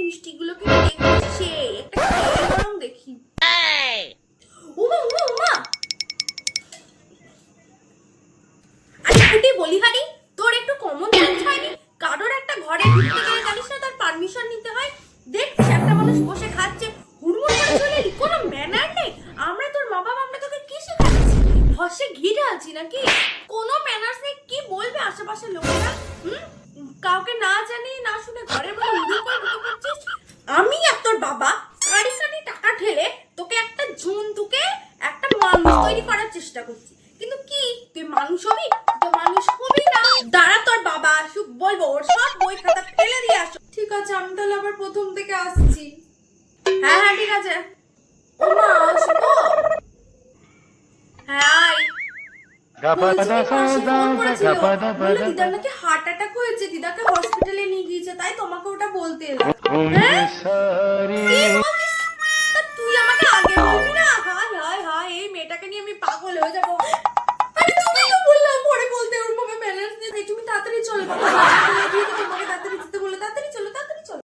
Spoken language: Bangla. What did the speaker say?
মিষ্টিগুলো কি দেখছি সেই একটা খেয়ে বরং দেখি। উমা উমা উমা, আরে কুটি বলিহারি, তোর একটু কমন সেন্স হয়নি? কারোর একটা ঘরে ঢুকতে গেলে জানিস না তার পারমিশন নিতে হয়? দেখছিস একটা মানুষ বসে খাচ্ছে, হুড়মুড় করে চলে এলি, কোনো ম্যানার নেই। আমরা তোর মা বাবা, আমরা তোকে কি শেখাচ্ছি? হসে ঘি ঢালছি নাকি? কোনো ম্যানার্স নেই, কি বলবে আশেপাশের লোকেরা? কাউকে না জানি না শুনে ঘরের মধ্যে উড়ে করে ঢুকে পড়ছিস। আমি আর তোর বাবা কারি কারি টাকা ঢেলে তোকে একটা জন্তুকে একটা মানুষ তৈরি করার চেষ্টা করছি, কিন্তু কি তুই মানুষ হবি? তুই মানুষ হবি না। দাঁড়া, তোর বাবা আসুক, বলবো ওর সব বই খাতা ফেলে দিয়ে আসো। ঠিক আছে, আমি তাহলে আবার প্রথম থেকে আসছি। হ্যাঁ হ্যাঁ ঠিক আছে। ও মা, আসবো? হ্যাঁ দিদার নাকি হার্ট অ্যাটাক হয়েছে, দিদাকে হসপিটালে নিয়ে গিয়েছে, তাই তোমাকে ওটা বলতে এলাম।